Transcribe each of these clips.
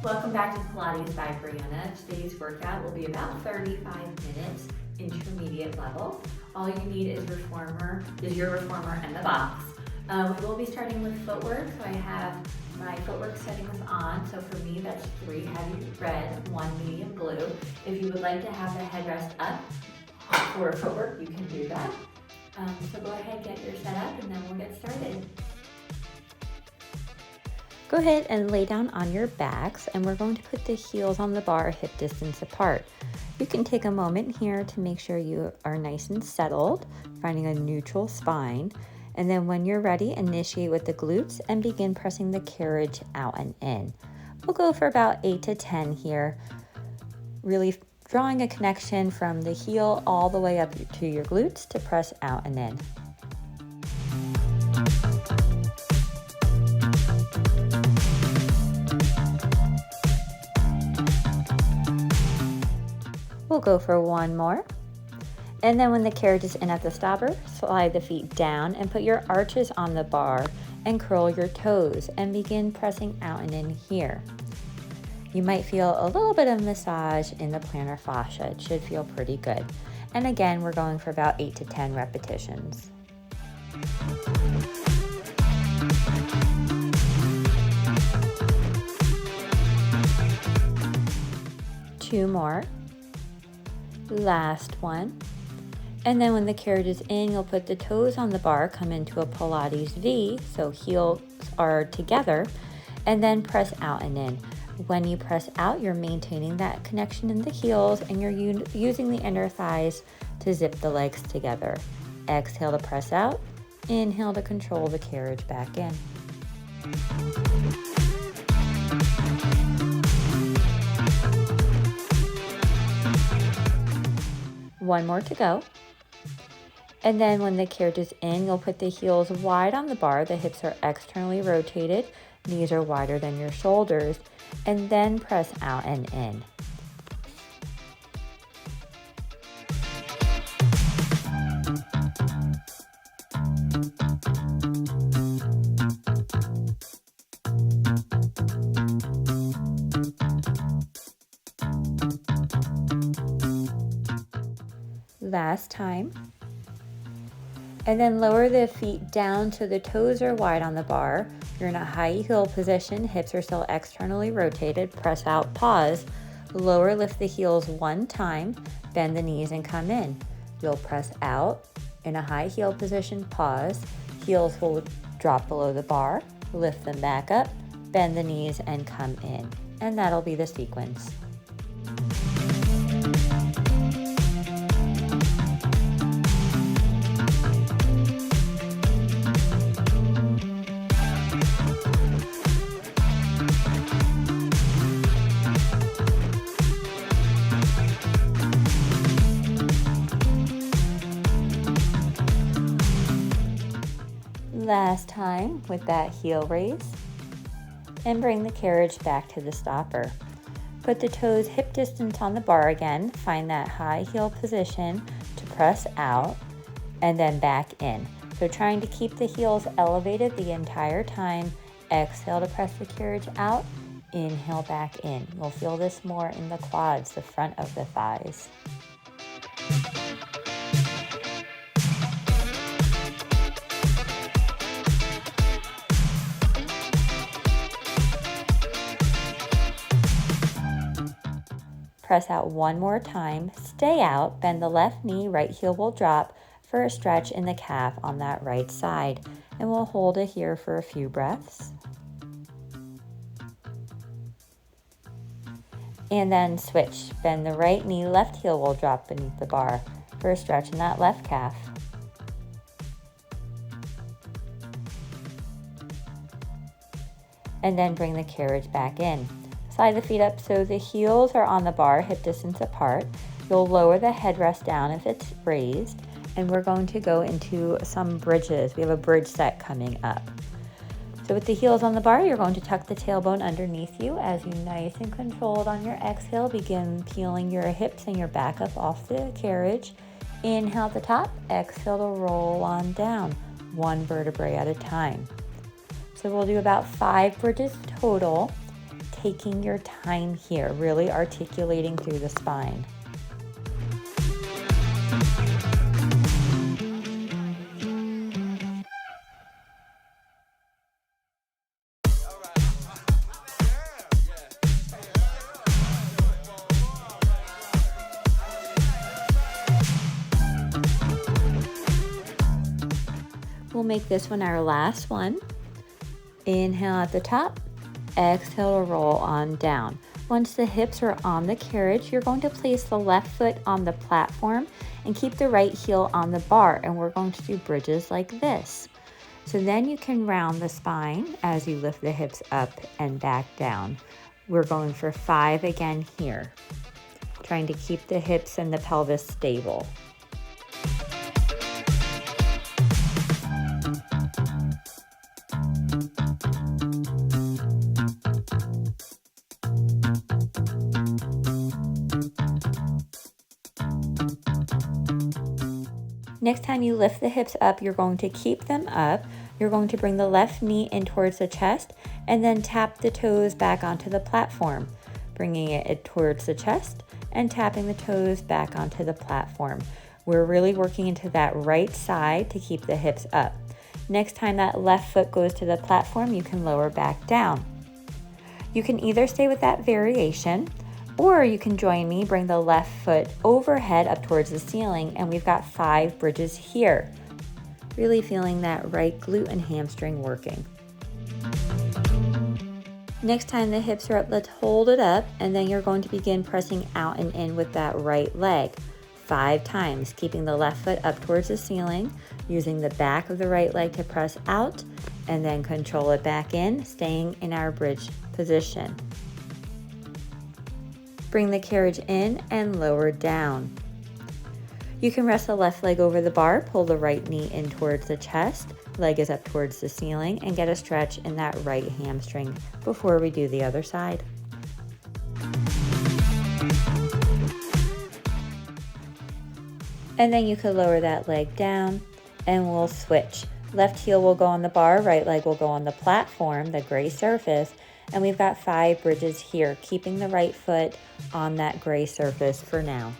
Welcome back to Pilates by Brianna. Today's workout will be about 35 minutes, intermediate level. All you need is your reformer and the box. We will be starting with footwork. So I have my footwork settings on. So for me, that's 3 heavy red, 1 medium blue. If you would like to have the headrest up for footwork, you can do that. So go ahead, get your set up, and then we'll get started. Go ahead and lay down on your backs, and we're going to put the heels on the bar hip distance apart. You can take a moment here to make sure you are nice and settled, finding a neutral spine. And then when you're ready, initiate with the glutes and begin pressing the carriage out and in. We'll go for about 8 to 10 here, really drawing a connection from the heel all the way up to your glutes to press out and in. We'll go for 1 more. And then when the carriage is in at the stopper, slide the feet down and put your arches on the bar and curl your toes and begin pressing out and in here. You might feel a little bit of massage in the plantar fascia. It should feel pretty good. And again, we're going for about 8 to 10 repetitions. Two more. Last one. And then when the carriage is in, you'll put the toes on the bar, come into a Pilates V, so heels are together, and then press out and in. When you press out, you're maintaining that connection in the heels, and you're using the inner thighs to zip the legs together. Exhale to press out, inhale to control the carriage back in. One more to go. And then when the carriage is in, you'll put the heels wide on the bar. The hips are externally rotated. Knees are wider than your shoulders. And then press out and in. Last time. And then lower the feet down so the toes are wide on the bar. You're in a high heel position, hips are still externally rotated. Press out, pause, lower, lift the heels 1 time, bend the knees and come in. You'll press out in a high heel position, pause, heels will drop below the bar, lift them back up, bend the knees and come in. And that'll be the sequence. Last time with that heel raise, and bring the carriage back to the stopper. Put the toes hip distance on the bar again, find that high heel position to press out and then back in. So trying to keep the heels elevated the entire time. Exhale to press the carriage out, inhale back in. You'll feel this more in the quads, the front of the thighs. Press out 1 more time, stay out, bend the left knee, right heel will drop for a stretch in the calf on that right side. And we'll hold it here for a few breaths. And then switch, bend the right knee, left heel will drop beneath the bar for a stretch in that left calf. And then bring the carriage back in. Slide the feet up so the heels are on the bar, hip distance apart. You'll lower the headrest down if it's raised, and we're going to go into some bridges. We have a bridge set coming up. So with the heels on the bar, you're going to tuck the tailbone underneath you as you nice and controlled on your exhale, begin peeling your hips and your back up off the carriage. Inhale at the top, exhale to roll on down, 1 vertebrae at a time. So we'll do about 5 bridges total. taking your time here, really articulating through the spine. We'll make this one our last one. Inhale at the top, exhale to roll on down. Once the hips are on the carriage, you're going to place the left foot on the platform and keep the right heel on the bar, and we're going to do bridges like this. So then you can round the spine as you lift the hips up and back down. We're going for 5 again here, trying to keep the hips and the pelvis stable. Next time you lift the hips up, you're going to keep them up. You're going to bring the left knee in towards the chest and then tap the toes back onto the platform, bringing it towards the chest and tapping the toes back onto the platform. We're really working into that right side to keep the hips up. Next time that left foot goes to the platform, you can lower back down. You can either stay with that variation, or you can join me, bring the left foot overhead up towards the ceiling, and we've got 5 bridges here. Really feeling that right glute and hamstring working. Next time the hips are up, let's hold it up, and then you're going to begin pressing out and in with that right leg. 5 times, keeping the left foot up towards the ceiling, using the back of the right leg to press out, and then control it back in, staying in our bridge position. Bring the carriage in and lower down. You can rest the left leg over the bar, pull the right knee in towards the chest, leg is up towards the ceiling, and get a stretch in that right hamstring before we do the other side. And then you could lower that leg down and we'll switch. Left heel will go on the bar, right leg will go on the platform, the gray surface, and we've got 5 bridges here, keeping the right foot on that gray surface for now.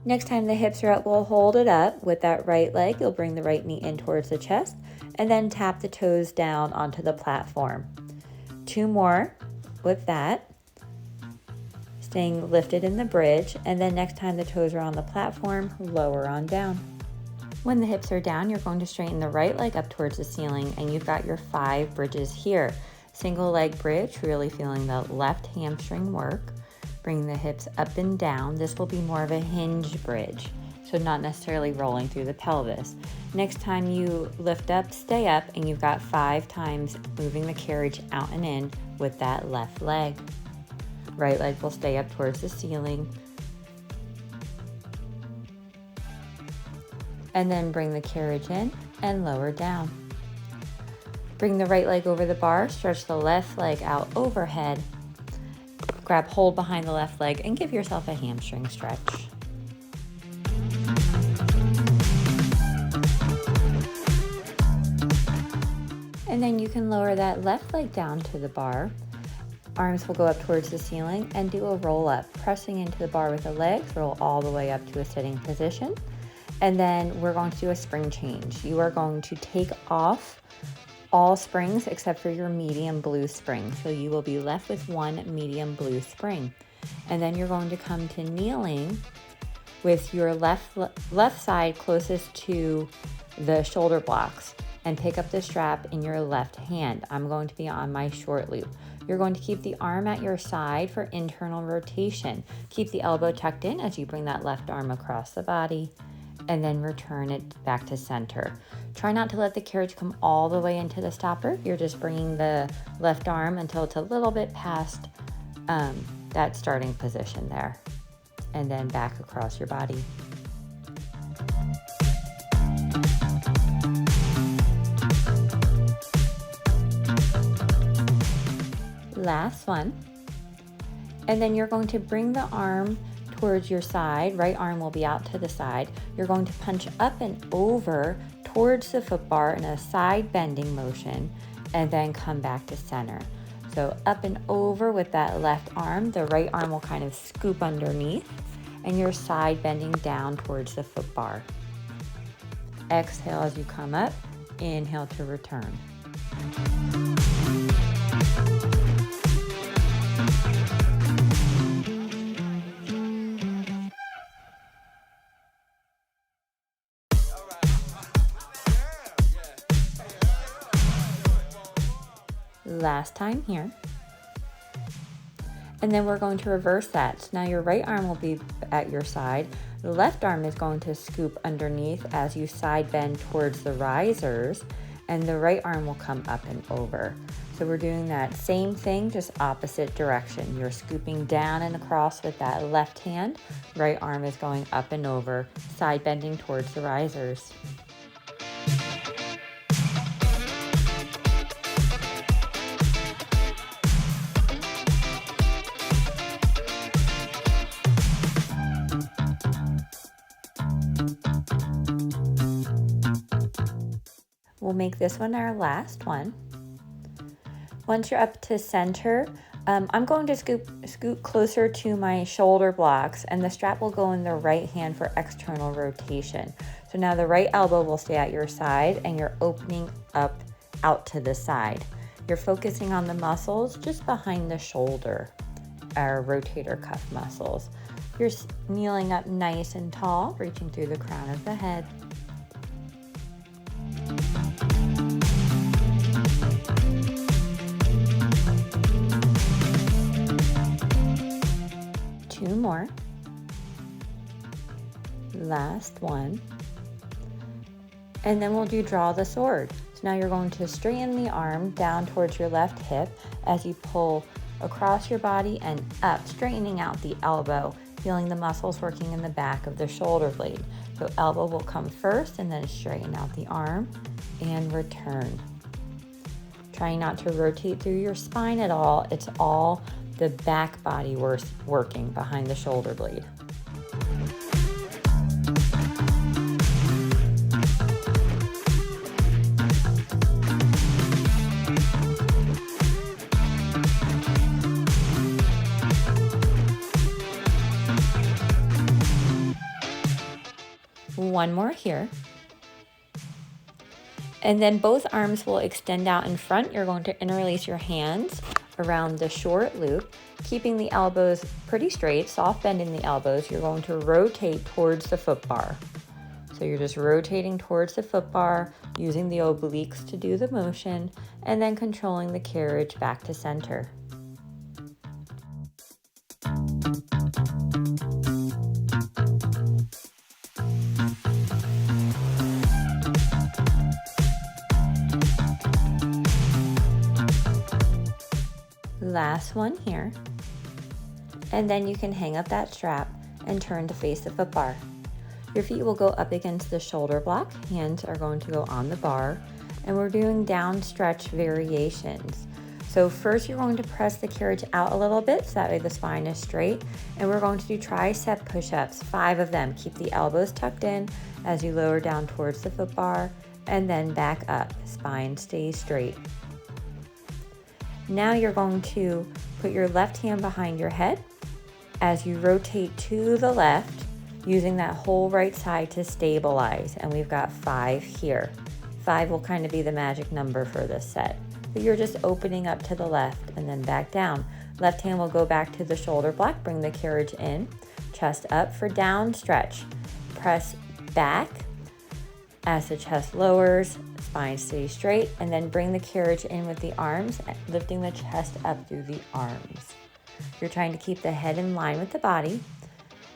Next time the hips are up, we'll hold it up with that right leg. You'll bring the right knee in towards the chest and then tap the toes down onto the platform. 2 more with that. Staying lifted in the bridge, and then next time the toes are on the platform, lower on down. When the hips are down, you're going to straighten the right leg up towards the ceiling, and you've got your 5 bridges here. Single leg bridge, really feeling the left hamstring work. Bring the hips up and down. This will be more of a hinge bridge, so not necessarily rolling through the pelvis. Next time you lift up, stay up, and you've got 5 times moving the carriage out and in with that left leg. Right leg will stay up towards the ceiling. And then bring the carriage in and lower down. Bring the right leg over the bar, stretch the left leg out overhead. Grab hold behind the left leg and give yourself a hamstring stretch. And then you can lower that left leg down to the bar. Arms will go up towards the ceiling and do a roll up, pressing into the bar with the legs, roll all the way up to a sitting position. And then we're going to do a spring change. You are going to take off all springs except for your medium blue spring. So you will be left with 1 medium blue spring. And then you're going to come to kneeling with your left side closest to the shoulder blocks and pick up the strap in your left hand. I'm going to be on my short loop. You're going to keep the arm at your side for internal rotation. Keep the elbow tucked in as you bring that left arm across the body and then return it back to center. Try not to let the carriage come all the way into the stopper. You're just bringing the left arm until it's a little bit past that starting position there, and then back across your body. Last one. And then you're going to bring the arm towards your side. Right arm will be out to the side. You're going to punch up and over towards the foot bar in a side bending motion, and then come back to center. So up and over with that left arm. The right arm will kind of scoop underneath, and you're side bending down towards the foot bar. Exhale as you come up. Inhale to return. Last time here. And then we're going to reverse that. So now your right arm will be at your side. The left arm is going to scoop underneath as you side bend towards the risers, and the right arm will come up and over. So we're doing that same thing, just opposite direction. You're scooping down and across with that left hand. Right arm is going up and over, side bending towards the risers. We'll make this one our last one. Once you're up to center, I'm going to scoot closer to my shoulder blocks, and the strap will go in the right hand for external rotation. So now the right elbow will stay at your side, and you're opening up out to the side. You're focusing on the muscles just behind the shoulder, our rotator cuff muscles. You're kneeling up nice and tall, reaching through the crown of the head. Two more. Last one. And then we'll do draw the sword. So now you're going to straighten the arm down towards your left hip as you pull across your body and up, straightening out the elbow, feeling the muscles working in the back of the shoulder blade. So elbow will come first, and then straighten out the arm and return. Trying not to rotate through your spine at all. It's all the back body working behind the shoulder blade. One more here. And then both arms will extend out in front. You're going to interlace your hands around the short loop, keeping the elbows pretty straight, soft bend in the elbows. You're going to rotate towards the foot bar. So you're just rotating towards the foot bar, using the obliques to do the motion, and then controlling the carriage back to center. Last one here, and then you can hang up that strap and turn to face the foot bar. Your feet will go up against the shoulder block, hands are going to go on the bar, and we're doing down stretch variations. So first you're going to press the carriage out a little bit so that way the spine is straight, and we're going to do tricep push-ups, 5 of them. Keep the elbows tucked in as you lower down towards the foot bar, and then back up, spine stays straight. Now you're going to put your left hand behind your head as you rotate to the left, using that whole right side to stabilize. And we've got 5 here. 5 will kind of be the magic number for this set. But you're just opening up to the left and then back down. Left hand will go back to the shoulder block, bring the carriage in, chest up for down stretch. Press back as the chest lowers, spine stays straight, and then bring the carriage in with the arms, lifting the chest up through the arms. You're trying to keep the head in line with the body.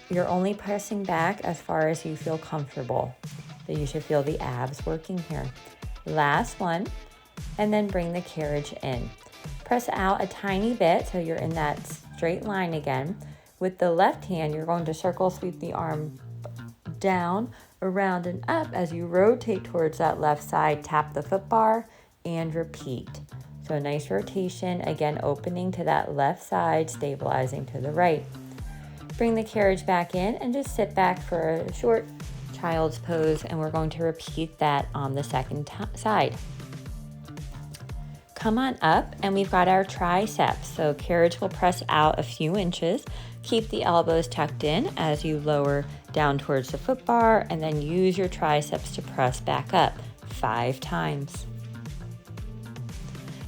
You're only pressing back as far as you feel comfortable, but you should feel the abs working here. Last one, and then bring the carriage in. Press out a tiny bit so you're in that straight line again. With the left hand, you're going to circle sweep the arm down, around and up as you rotate towards that left side, tap the foot bar, and repeat. So a nice rotation, again opening to that left side, stabilizing to the right. Bring the carriage back in and just sit back for a short child's pose, and we're going to repeat that on the second side. Come on up, and we've got our triceps. So carriage will press out a few inches. Keep the elbows tucked in as you lower down towards the foot bar, and then use your triceps to press back up 5 times.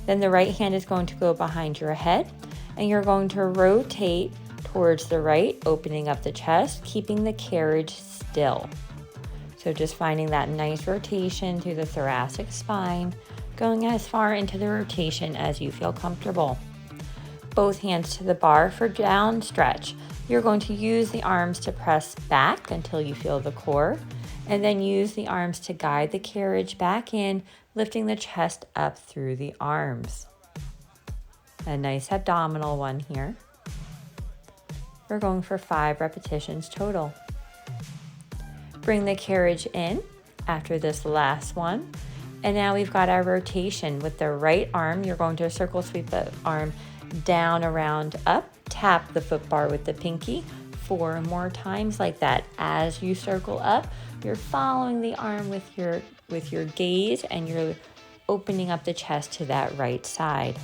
Then the right hand is going to go behind your head, and you're going to rotate towards the right, opening up the chest, keeping the carriage still. So just finding that nice rotation through the thoracic spine, going as far into the rotation as you feel comfortable. Both hands to the bar for down stretch. You're going to use the arms to press back until you feel the core, and then use the arms to guide the carriage back in, lifting the chest up through the arms. A nice abdominal one here. We're going for 5 repetitions total. Bring the carriage in after this last one. And now we've got our rotation. With the right arm, you're going to circle sweep the arm down, around, up. Tap the foot bar with the pinky 4 more times like that. As you circle up, you're following the arm with your gaze, and you're opening up the chest to that right side.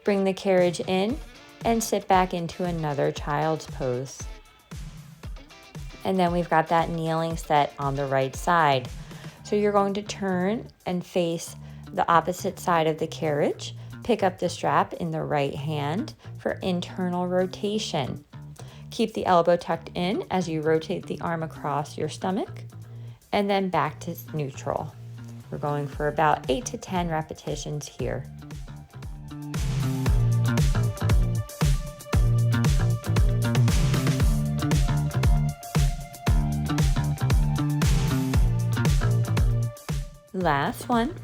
Bring the carriage in and sit back into another child's pose. And then we've got that kneeling set on the right side. So you're going to turn and face the opposite side of the carriage. Pick up the strap in the right hand for internal rotation. Keep the elbow tucked in as you rotate the arm across your stomach, and then back to neutral. We're going for about 8 to 10 repetitions here. Last one.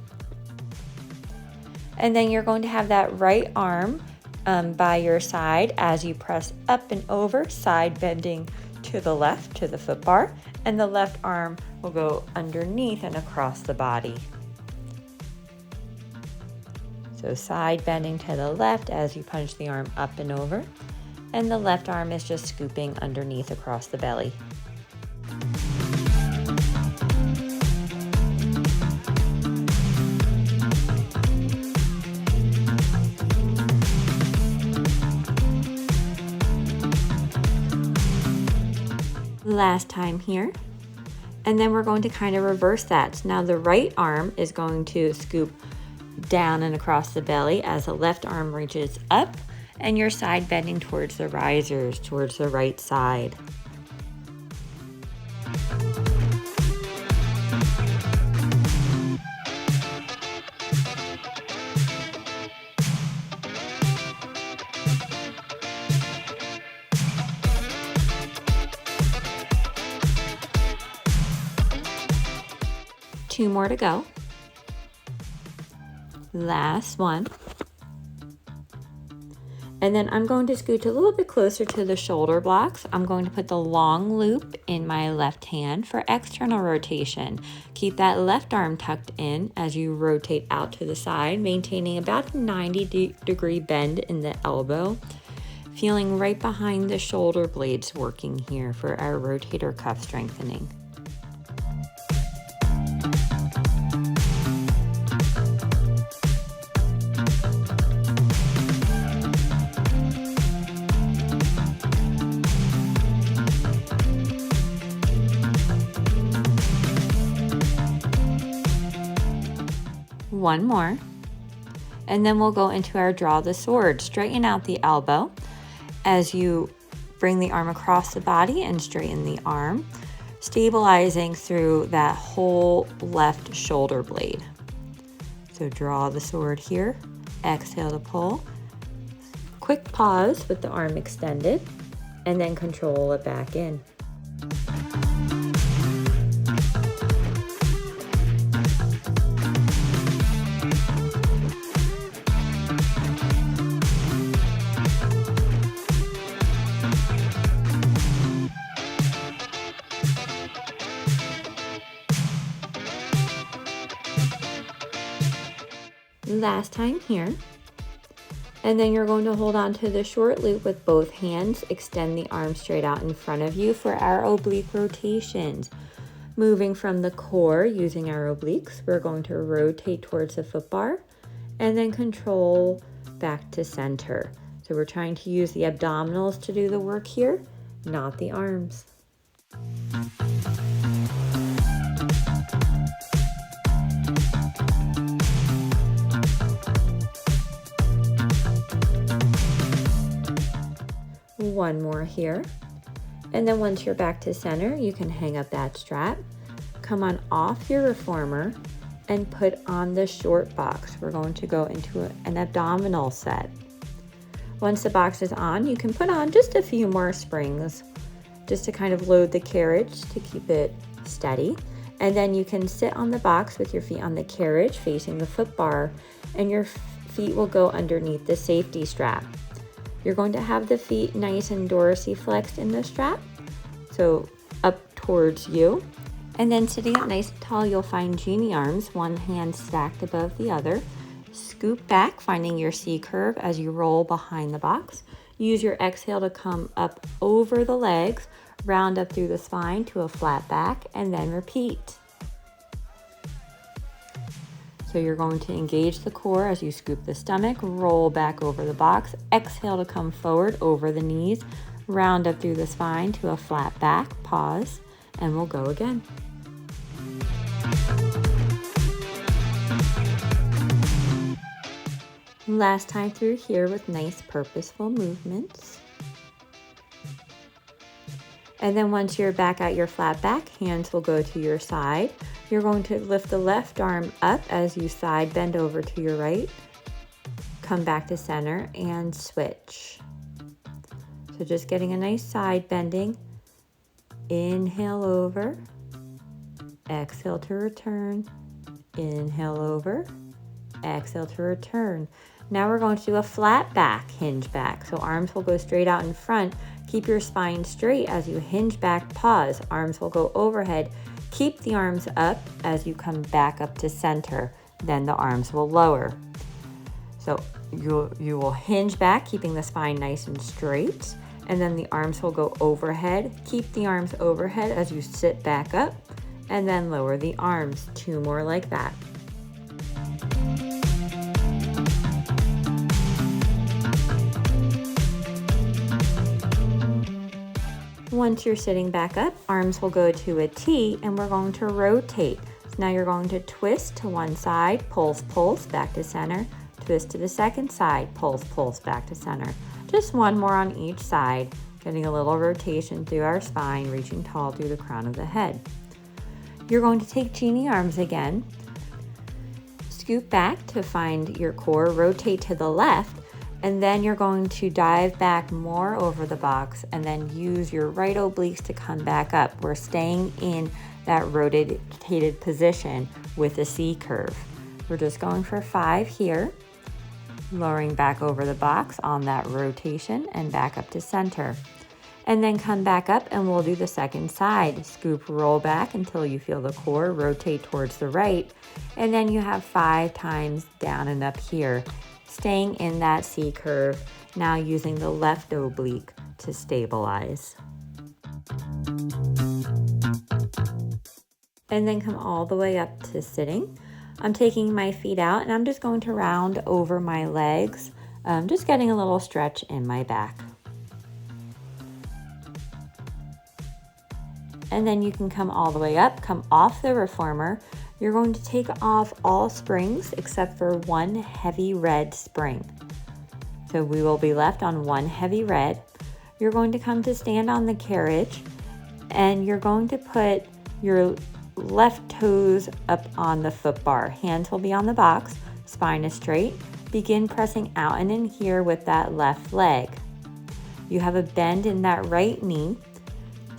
And then you're going to have that right arm by your side as you press up and over, side bending to the left, to the foot bar, and the left arm will go underneath and across the body. So side bending to the left as you punch the arm up and over, and the left arm is just scooping underneath across the belly. Last time here, and then we're going to kind of reverse that. So now the right arm is going to scoop down and across the belly as the left arm reaches up, and you're side bending towards the risers, towards the right side. Two more to go. Last one. And then I'm going to scoot a little bit closer to the shoulder blocks. I'm going to put the long loop in my left hand for external rotation. Keep that left arm tucked in as you rotate out to the side, maintaining about a 90-degree bend in the elbow. Feeling right behind the shoulder blades working here for our rotator cuff strengthening. One more, and then we'll go into our draw the sword. Straighten out the elbow as you bring the arm across the body and straighten the arm, stabilizing through that whole left shoulder blade. So draw the sword here, exhale to pull, quick pause with the arm extended, and then control it back in. Last time here. And then you're going to hold on to the short loop with both hands. Extend the arms straight out in front of you for our oblique rotations. Moving from the core using our obliques, we're going to rotate towards the foot bar and then control back to center. So we're trying to use the abdominals to do the work here, not the arms. One more here. And then once you're back to center, you can hang up that strap, come on off your reformer, and put on the short box. We're going to go into an abdominal set. Once the box is on, you can put on just a few more springs just to kind of load the carriage to keep it steady. And then you can sit on the box with your feet on the carriage facing the foot bar, and your feet will go underneath the safety strap. You're going to have the feet nice and dorsiflexed in the strap, so up towards you. And then sitting up nice and tall, you'll find genie arms, one hand stacked above the other. Scoop back, finding your C curve as you roll behind the box. Use your exhale to come up over the legs, round up through the spine to a flat back, and then repeat. So you're going to engage the core as you scoop the stomach, roll back over the box, exhale to come forward over the knees, round up through the spine to a flat back, pause, and we'll go again. Last time through here with nice purposeful movements. And then once you're back at your flat back, hands will go to your side. You're going to lift the left arm up as you side bend over to your right. Come back to center and switch. So just getting a nice side bending. Inhale over. Exhale to return. Inhale over. Exhale to return. Now we're going to do a flat back, hinge back. So arms will go straight out in front. Keep your spine straight as you hinge back, pause. Arms will go overhead. Keep the arms up as you come back up to center. Then the arms will lower. So you will hinge back, keeping the spine nice and straight. And then the arms will go overhead. Keep the arms overhead as you sit back up. And then lower the arms. 2 more like that. Once you're sitting back up, arms will go to a T and we're going to rotate. So now you're going to twist to one side, pulse, pulse, back to center, twist to the second side, pulse, pulse, back to center. Just one more on each side, getting a little rotation through our spine, reaching tall through the crown of the head. You're going to take genie arms again, scoop back to find your core, rotate to the left, and then you're going to dive back more over the box and then use your right obliques to come back up. We're staying in that rotated position with a C curve. We're just going for 5 here, lowering back over the box on that rotation and back up to center. And then come back up and we'll do the second side. Scoop, roll back until you feel the core, rotate towards the right, and then you have 5 times down and up here. Staying in that C curve, now using the left oblique to stabilize. And then come all the way up to sitting. I'm taking my feet out and I'm just going to round over my legs, just getting a little stretch in my back. And then you can come all the way up, come off the reformer. You're going to take off all springs except for one heavy red spring. So we will be left on one heavy red. You're going to come to stand on the carriage and you're going to put your left toes up on the foot bar. Hands will be on the box, spine is straight. Begin pressing out and in here with that left leg. You have a bend in that right knee.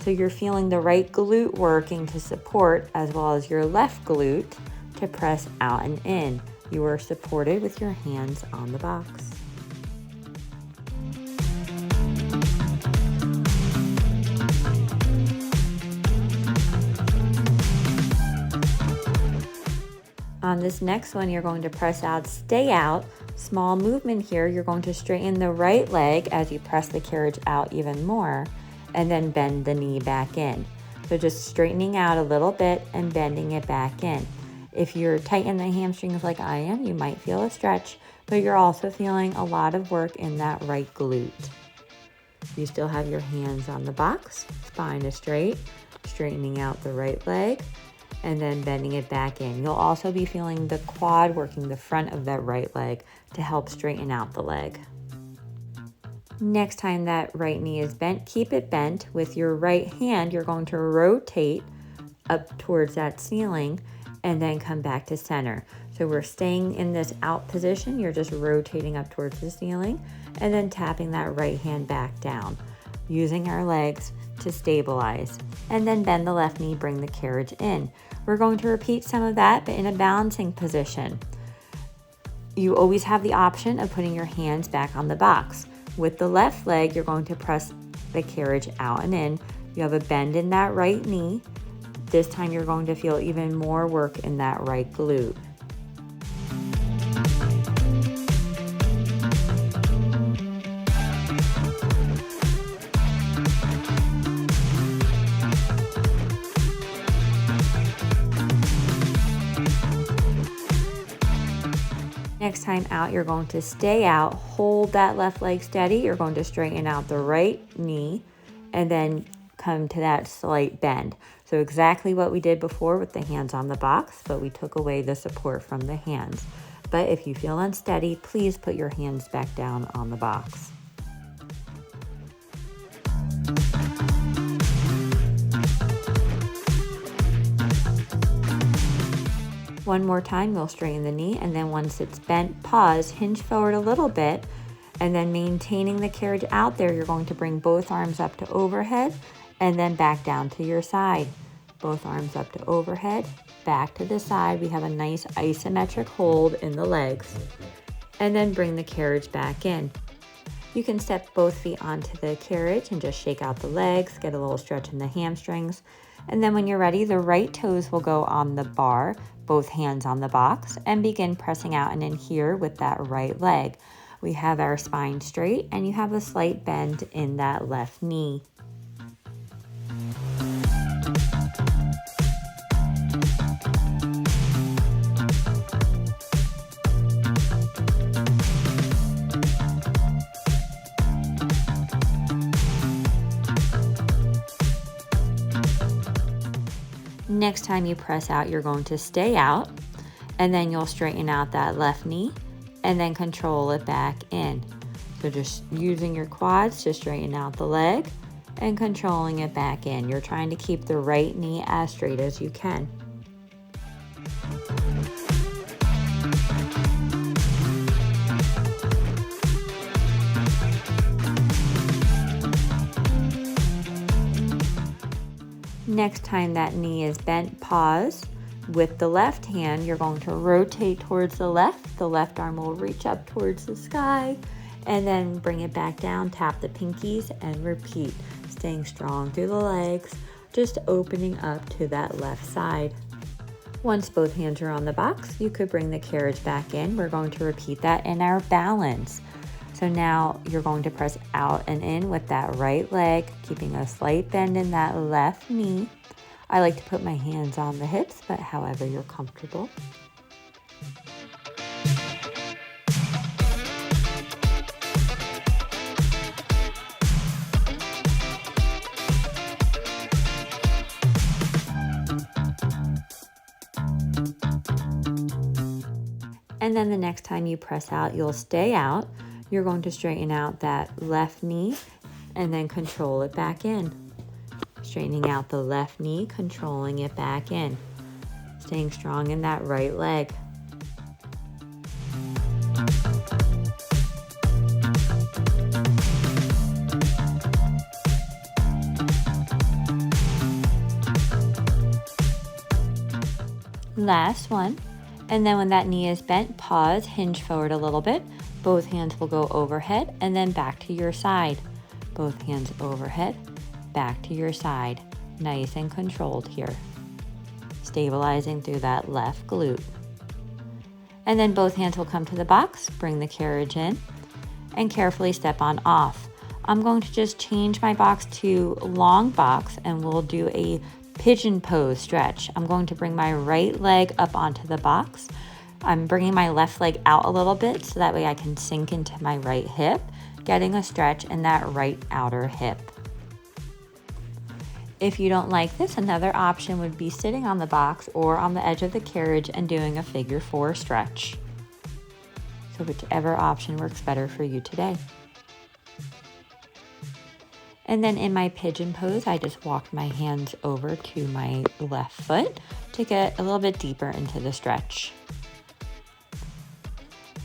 So you're feeling the right glute working to support as well as your left glute to press out and in. You are supported with your hands on the box. On this next one, you're going to press out, stay out, Small movement here, you're going to straighten the right leg as you press the carriage out even more, and then bend the knee back in. So just straightening out a little bit and bending it back in. If you're tight in the hamstrings like I am, you might feel a stretch, but you're also feeling a lot of work in that right glute. You still have your hands on the box, spine is straight, straightening out the right leg, and then bending it back in. You'll also be feeling the quad working the front of that right leg to help straighten out the leg. Next time that right knee is bent, keep it bent. With your right hand, you're going to rotate up towards that ceiling and then come back to center. So we're staying in this out position. You're just rotating up towards the ceiling and then tapping that right hand back down, using our legs to stabilize. And then bend the left knee, bring the carriage in. We're going to repeat some of that, but in a balancing position. You always have the option of putting your hands back on the box. With the left leg, you're going to press the carriage out and in. You have a bend in that right knee. This time you're going to feel even more work in that right glute. Next time out, you're going to stay out, hold that left leg steady. You're going to straighten out the right knee and then come to that slight bend. So exactly what we did before with the hands on the box, but we took away the support from the hands. But if you feel unsteady, please put your hands back down on the box. One more time, you'll straighten the knee, and then once it's bent, pause, hinge forward a little bit, and then maintaining the carriage out there, you're going to bring both arms up to overhead and then back down to your side. Both arms up to overhead, back to the side. We have a nice isometric hold in the legs, and then bring the carriage back in. You can step both feet onto the carriage and just shake out the legs, get a little stretch in the hamstrings. And then when you're ready, the right toes will go on the bar, both hands on the box, and begin pressing out and in here with that right leg. We have our spine straight and you have a slight bend in that left knee. Next time you press out, you're going to stay out, and then you'll straighten out that left knee and then control it back in. So just using your quads to straighten out the leg and controlling it back in. You're trying to keep the right knee as straight as you can. Next time that knee is bent, pause. With the left hand, you're going to rotate towards the left. The left arm will reach up towards the sky and then bring it back down. Tap the pinkies and repeat. Staying strong through the legs, just opening up to that left side. Once both hands are on the box, you could bring the carriage back in. We're going to repeat that in our balance. So now you're going to press out and in with that right leg, keeping a slight bend in that left knee. I like to put my hands on the hips, but however you're comfortable. And then the next time you press out, you'll stay out. You're going to straighten out that left knee and then control it back in. Straightening out the left knee, controlling it back in. Staying strong in that right leg. Last one. And then when that knee is bent, pause, hinge forward a little bit. Both hands will go overhead and then back to your side. Both hands overhead, back to your side. Nice and controlled here. Stabilizing through that left glute. And then both hands will come to the box, bring the carriage in, and carefully step on off. I'm going to just change my box to long box and we'll do a pigeon pose stretch. I'm going to bring my right leg up onto the box. I'm bringing my left leg out a little bit so that way I can sink into my right hip, getting a stretch in that right outer hip. If you don't like this, another option would be sitting on the box or on the edge of the carriage and doing a figure 4 stretch. So whichever option works better for you today. And then in my pigeon pose, I just walked my hands over to my left foot to get a little bit deeper into the stretch.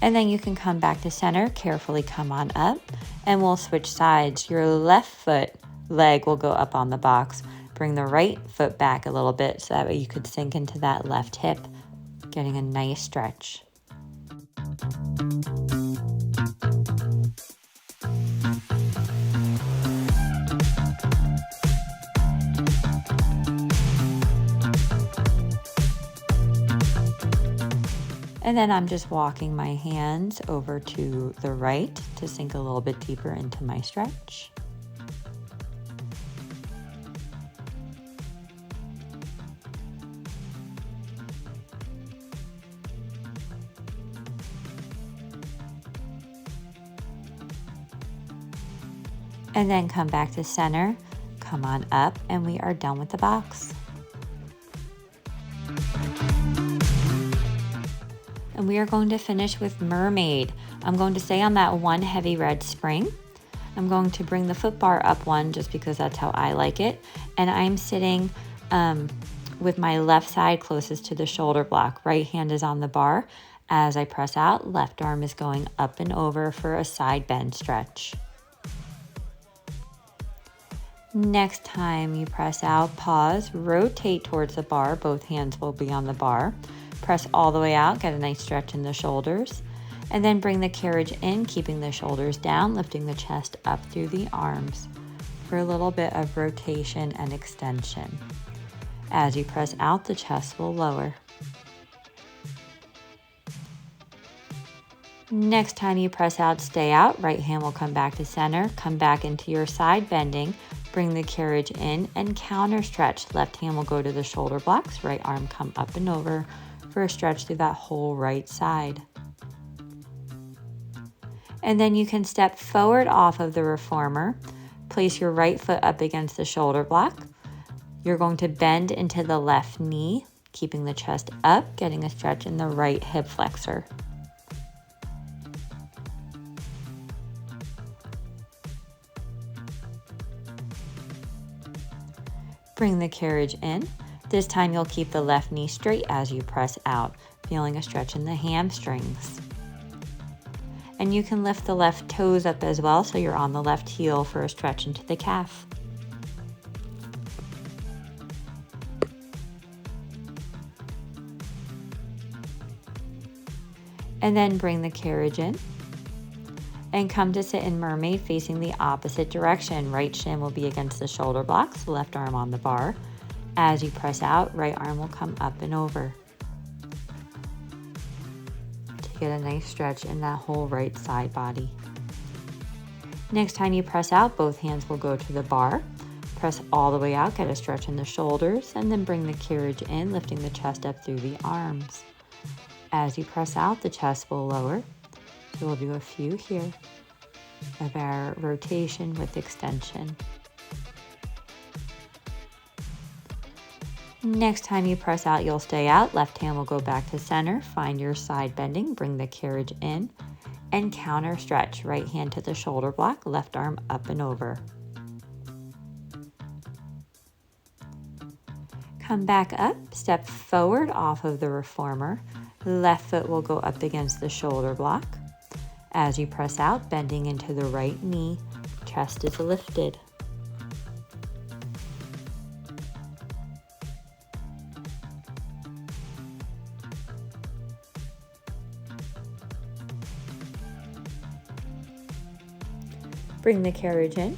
And then you can come back to center, carefully come on up, and we'll switch sides. Your left foot leg will go up on the box. Bring the right foot back a little bit so that way you could sink into that left hip, getting a nice stretch. And then I'm just walking my hands over to the right to sink a little bit deeper into my stretch. And then come back to center, come on up, and we are done with the box. And we are going to finish with mermaid. I'm going to stay on that one heavy red spring. I'm going to bring the foot bar up one just because that's how I like it. And I'm sitting with my left side closest to the shoulder block. Right hand is on the bar. As I press out, left arm is going up and over for a side bend stretch. Next time you press out, pause, rotate towards the bar. Both hands will be on the bar. Press all the way out, get a nice stretch in the shoulders, and then bring the carriage in, keeping the shoulders down, lifting the chest up through the arms for a little bit of rotation and extension. As you press out, the chest will lower. Next time you press out, stay out. Right hand will come back to center, come back into your side bending, bring the carriage in and counter stretch. Left hand will go to the shoulder blocks, right arm come up and over for a stretch through that whole right side. And then you can step forward off of the reformer, place your right foot up against the shoulder block. You're going to bend into the left knee, keeping the chest up, getting a stretch in the right hip flexor. Bring the carriage in. This time you'll keep the left knee straight as you press out, feeling a stretch in the hamstrings. And you can lift the left toes up as well so you're on the left heel for a stretch into the calf. And then bring the carriage in and come to sit in mermaid facing the opposite direction. Right shin will be against the shoulder blocks, left arm on the bar. As you press out, right arm will come up and over to get a nice stretch in that whole right side body. Next time you press out, both hands will go to the bar. Press all the way out, get a stretch in the shoulders, and then bring the carriage in, lifting the chest up through the arms. As you press out, the chest will lower. So we'll do a few here of our rotation with extension. Next time you press out, you'll stay out. Left hand will go back to center. Find your side bending. Bring the carriage in and counter stretch. Right hand to the shoulder block. Left arm up and over. Come back up. Step forward off of the reformer. Left foot will go up against the shoulder block. As you press out, bending into the right knee. Chest is lifted. Bring the carriage in.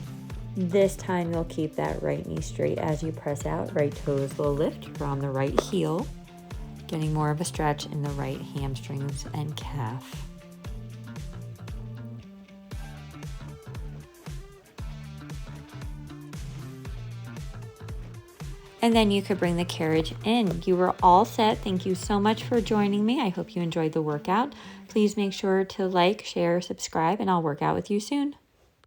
This time you'll keep that right knee straight as you press out. Right toes will lift. You're on the right heel. getting more of a stretch in the right hamstrings and calf. And then you could bring the carriage in. You are all set. Thank you so much for joining me. I hope you enjoyed the workout. Please make sure to like, share, subscribe, and I'll work out with you soon.